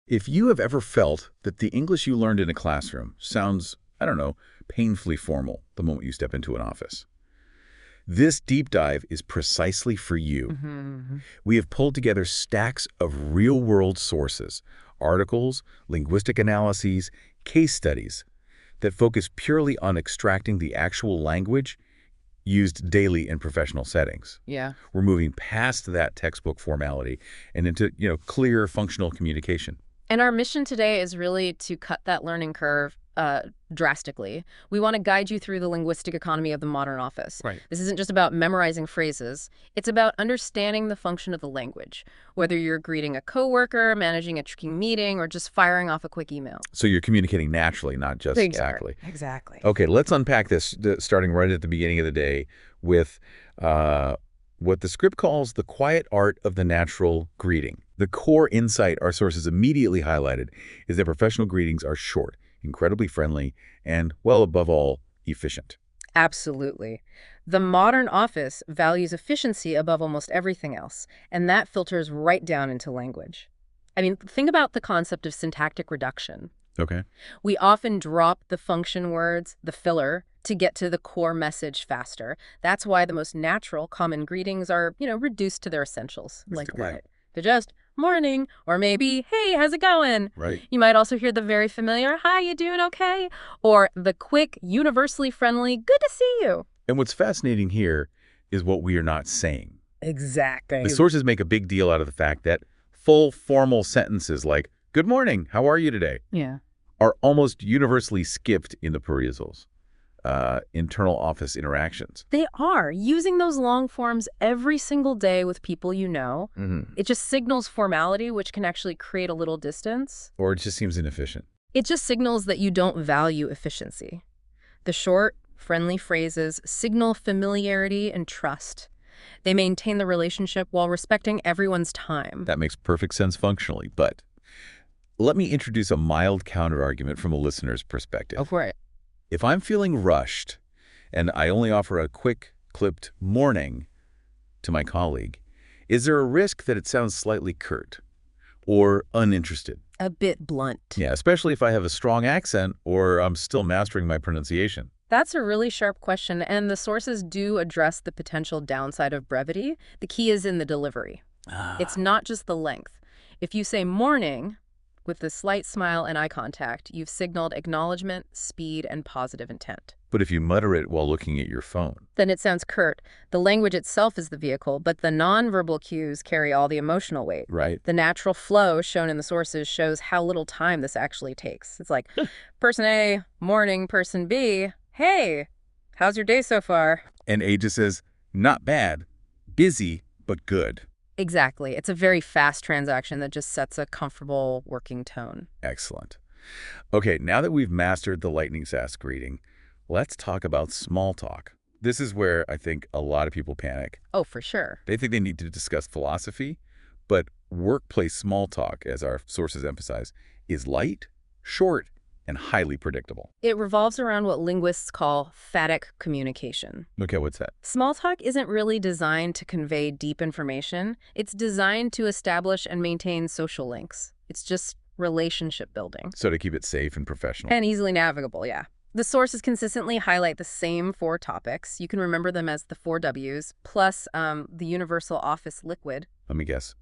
If you have ever felt that the English you learned in a classroom sounds, I don't know, painfully formal the moment you step into an office, this deep dive is precisely for you. We have pulled together stacks of real-world sources, articles, linguistic analyses, case studies that focus purely on extracting the actual language used daily in professional settings. Yeah. We're moving past that textbook formality and into, clear functional communication. And our mission today is really to cut that learning curve drastically. We want to guide you through the linguistic economy of the modern office. Right. This isn't just about memorizing phrases. It's about understanding the function of the language, whether you're greeting a coworker, managing a tricky meeting, or just firing off a quick email. So you're communicating naturally, not just exactly. Exactly. Okay, let's unpack this starting right at the beginning of the day with what the script calls the quiet art of the natural greeting. The core insight our sources immediately highlighted is that professional greetings are short, incredibly friendly, and, well, above all, efficient. Absolutely. The modern office values efficiency above almost everything else, and that filters right down into language. I mean, think about the concept of syntactic reduction. Okay. We often drop the function words, the filler, to get to the core message faster. That's why the most natural, common greetings are, reduced to their essentials. Like what? They're just morning, or maybe, hey, how's it going? Right. You might also hear the very familiar, hi, you doing okay? Or the quick, universally friendly, good to see you. And what's fascinating here is what we are not saying. Exactly. The sources make a big deal out of the fact that full formal sentences like, good morning, how are you today? Yeah. Are almost universally skipped in the perusals. Internal office interactions. They are. Using those long forms every single day with people you know, it just signals formality, which can actually create a little distance. Or it just seems inefficient. It just signals that you don't value efficiency. The short, friendly phrases signal familiarity and trust. They maintain the relationship while respecting everyone's time. That makes perfect sense functionally, but let me introduce a mild counterargument from a listener's perspective. Go for it. If I'm feeling rushed and I only offer a quick, clipped morning to my colleague, is there a risk that it sounds slightly curt or uninterested? A bit blunt. Yeah, especially if I have a strong accent or I'm still mastering my pronunciation. That's a really sharp question, and the sources do address the potential downside of brevity. The key is in the delivery. It's not just the length. If you say morning with a slight smile and eye contact, you've signaled acknowledgement, speed, and positive intent. But if you mutter it while looking at your phone, then it sounds curt. The language itself is the vehicle, but the nonverbal cues carry all the emotional weight. right? The natural flow shown in the sources shows how little time this actually takes. It's like, person A, morning, person B, hey, how's your day so far? And A just says, not bad, busy, but good. Exactly. It's a very fast transaction that just sets a comfortable working tone. Excellent. Okay, now that we've mastered the lightning fast greeting, let's talk about small talk. This is where I think a lot of people panic. Oh, for sure. They think they need to discuss philosophy, but workplace small talk, as our sources emphasize, is light, short, and highly predictable. It revolves around what linguists call phatic communication. Okay, what's that? Small talk isn't really designed to convey deep information. It's designed to establish and maintain social links. It's just relationship building. So to keep it safe and professional. And easily navigable, yeah. The sources consistently highlight the same 4 topics. You can remember them as the 4 Ws, plus the universal office liquid. Let me guess.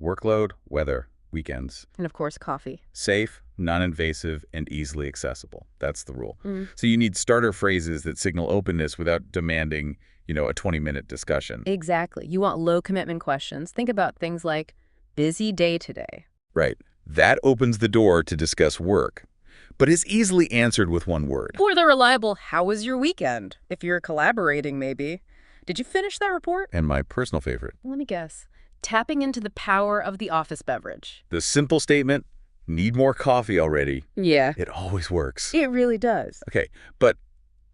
Workload, weather, weekends. And of course, coffee. Safe, non-invasive, and easily accessible. That's the rule. So you need starter phrases that signal openness without demanding, a 20-minute discussion. Exactly. You want low-commitment questions. Think about things like, busy day today. Right. That opens the door to discuss work, but is easily answered with one word. Or the reliable, how was your weekend? If you're collaborating, maybe. Did you finish that report? And my personal favorite. Let me guess. Tapping into the power of the office beverage. The simple statement, need more coffee already. Yeah. It always works. It really does. Okay, but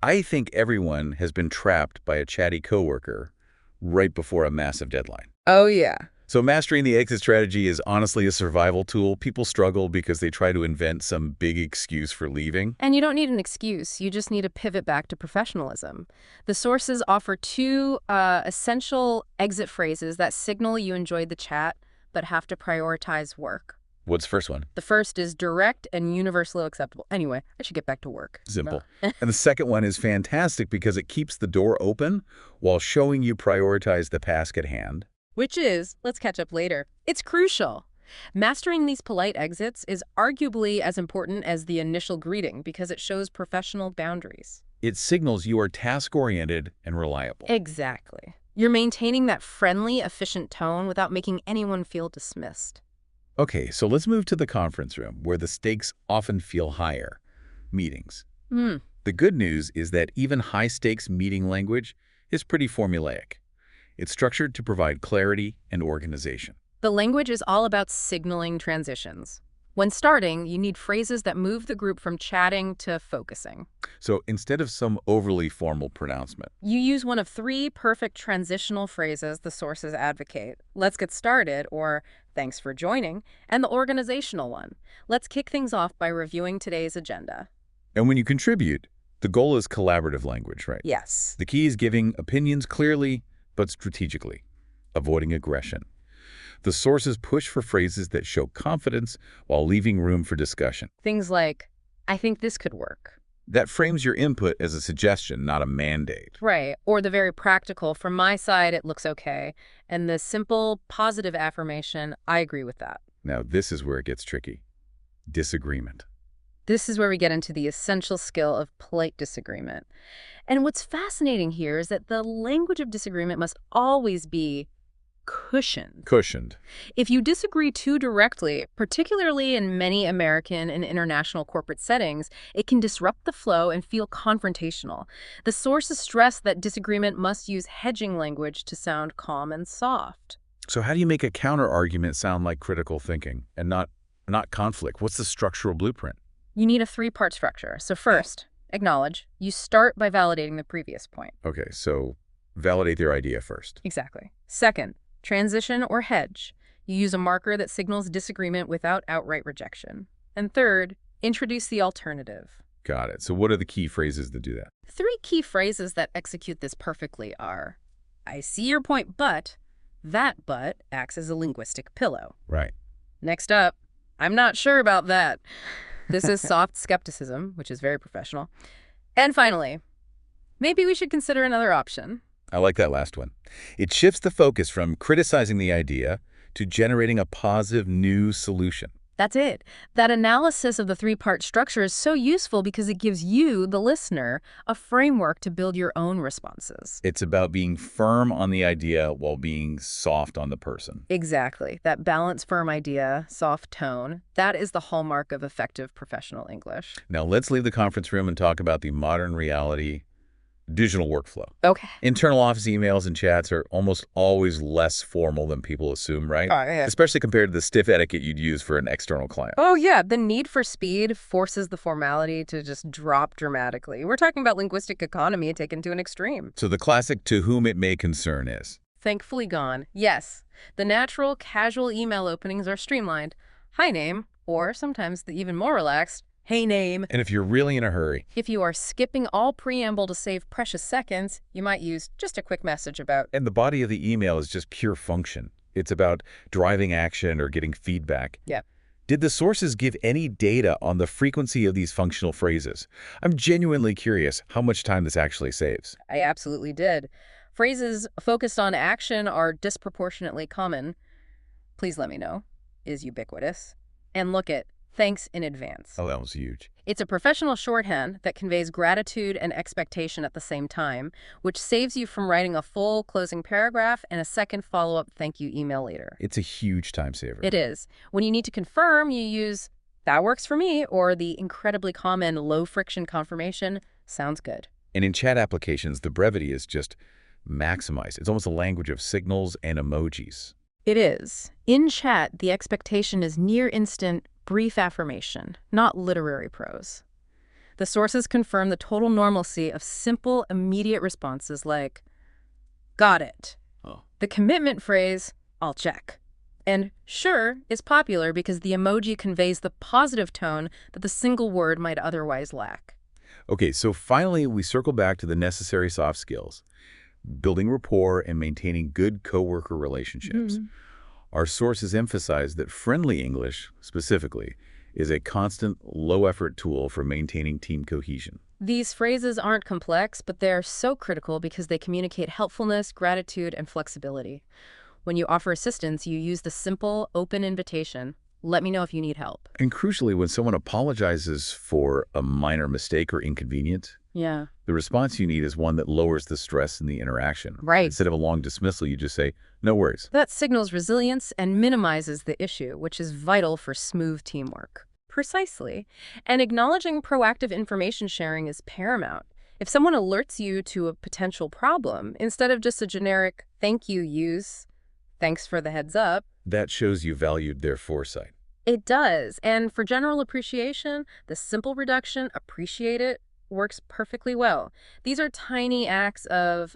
I think everyone has been trapped by a chatty coworker right before a massive deadline. Oh, yeah. So mastering the exit strategy is honestly a survival tool. People struggle because they try to invent some big excuse for leaving. And you don't need an excuse. You just need to pivot back to professionalism. The sources offer 2 essential exit phrases that signal you enjoyed the chat but have to prioritize work. What's the first one? The first is direct and universally acceptable. Anyway, I should get back to work. Simple. And the second one is fantastic because it keeps the door open while showing you prioritize the task at hand. Which is, let's catch up later. It's crucial. Mastering these polite exits is arguably as important as the initial greeting because it shows professional boundaries. It signals you are task-oriented and reliable. Exactly. You're maintaining that friendly, efficient tone without making anyone feel dismissed. Okay, so let's move to the conference room, where the stakes often feel higher. Meetings. The good news is that even high-stakes meeting language is pretty formulaic. It's structured to provide clarity and organization. The language is all about signaling transitions. When starting, you need phrases that move the group from chatting to focusing. So instead of some overly formal pronouncement, You use one of 3 perfect transitional phrases the sources advocate. Let's get started, or thanks for joining, and the organizational one. Let's kick things off by reviewing today's agenda. and when you contribute, the goal is collaborative language, right? Yes. The key is giving opinions clearly, but strategically, avoiding aggression. The sources push for phrases that show confidence while leaving room for discussion. Things like, I think this could work. That frames your input as a suggestion, not a mandate. Right. Or the very practical, from my side, it looks okay. And the simple, positive affirmation, I agree with that. Now, this is where it gets tricky. Disagreement. This is where we get into the essential skill of polite disagreement. And what's fascinating here is that the language of disagreement must always be cushioned. Cushioned. If you disagree too directly, particularly in many American and international corporate settings, it can disrupt the flow and feel confrontational. The sources stress that disagreement must use hedging language to sound calm and soft. So how do you make a counter-argument sound like critical thinking and not conflict? What's the structural blueprint? You need a 3-part structure. So first, acknowledge. You start by validating the previous point. Okay, so validate their idea first. Exactly. Second, transition or hedge. You use a marker that signals disagreement without outright rejection. And third, introduce the alternative. Got it. So what are the key phrases that do that? 3 key phrases that execute this perfectly are, I see your point, but that but acts as a linguistic pillow. Right. Next up, I'm not sure about that. This is soft skepticism, which is very professional. And finally, maybe we should consider another option. I like that last one. It shifts the focus from criticizing the idea to generating a positive new solution. That's it. That analysis of the 3-part structure is so useful because it gives you, the listener, a framework to build your own responses. It's about being firm on the idea while being soft on the person. Exactly. That balanced, firm idea, soft tone, that is the hallmark of effective professional English. Now let's leave the conference room and talk about the modern reality digital workflow. Okay. Internal office emails and chats are almost always less formal than people assume, right? Oh, yeah. Especially compared to the stiff etiquette you'd use for an external client. Oh, yeah. The need for speed forces the formality to just drop dramatically. We're talking about linguistic economy taken to an extreme. So the classic to whom it may concern is? Thankfully gone. Yes. The natural, casual email openings are streamlined. Hi, name. Or sometimes the even more relaxed, hey, name. And if you're really in a hurry, If you are skipping all preamble to save precious seconds, you might use just a quick message about, and the body of the email is just pure function. It's about driving action or getting feedback. Yep. Did the sources give any data on the frequency of these functional phrases? I'm genuinely curious how much time this actually saves. I absolutely did. Phrases focused on action are disproportionately common. Please let me know is ubiquitous. And look at thanks in advance. Oh, that was huge. It's a professional shorthand that conveys gratitude and expectation at the same time, which saves you from writing a full closing paragraph and a second follow-up thank you email later. It's a huge time saver. It is. When you need to confirm, you use that works for me or the incredibly common low-friction confirmation sounds good. And in chat applications, the brevity is just maximized. It's almost a language of signals and emojis. It is. In chat, the expectation is near instant, brief affirmation, not literary prose. The sources confirm the total normalcy of simple, immediate responses like, got it. Oh. The commitment phrase, I'll check. And sure is popular because the emoji conveys the positive tone that the single word might otherwise lack. Okay, so finally, we circle back to the necessary soft skills, building rapport and maintaining good coworker relationships. Our sources emphasize that friendly English, specifically, is a constant, low-effort tool for maintaining team cohesion. These phrases aren't complex, but they're so critical because they communicate helpfulness, gratitude, and flexibility. When you offer assistance, you use the simple, open invitation, "Let me know if you need help." And crucially, when someone apologizes for a minor mistake or inconvenience, Yeah. the response you need is one that lowers the stress in the interaction. Right. Instead of a long dismissal, you just say, "No worries." That signals resilience and minimizes the issue, which is vital for smooth teamwork. Precisely. And acknowledging proactive information sharing is paramount. If someone alerts you to a potential problem, instead of just a generic "thank you" use "thanks for the heads up," That shows you valued their foresight. it does. And for general appreciation, the simple reduction, "appreciate it," works perfectly well. These are tiny acts of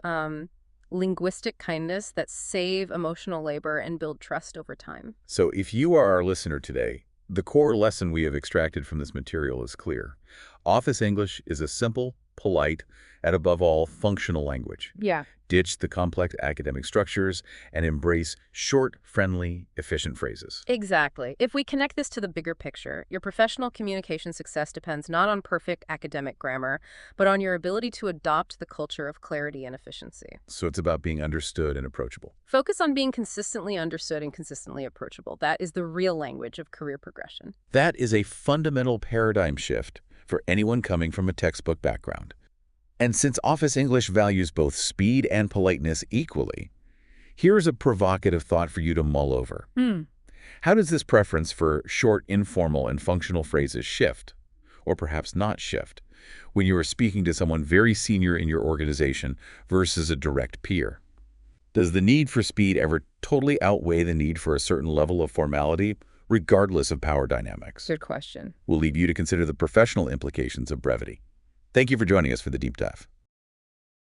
linguistic kindness that save emotional labor and build trust over time. So if you are our listener today, the core lesson we have extracted from this material is clear. Office English is a simple, polite, and above all, functional language. Yeah. Ditch the complex academic structures and embrace short, friendly, efficient phrases. Exactly. If we connect this to the bigger picture, your professional communication success depends not on perfect academic grammar, but on your ability to adopt the culture of clarity and efficiency. So it's about being understood and approachable. Focus on being consistently understood and consistently approachable. That is the real language of career progression. That is a fundamental paradigm shift for anyone coming from a textbook background. And since Office English values both speed and politeness equally, here's a provocative thought for you to mull over. How does this preference for short, informal, and functional phrases shift, or perhaps not shift, when you are speaking to someone very senior in your organization versus a direct peer? Does the need for speed ever totally outweigh the need for a certain level of formality, regardless of power dynamics? Good question. We'll leave you to consider the professional implications of brevity. Thank you for joining us for the deep dive.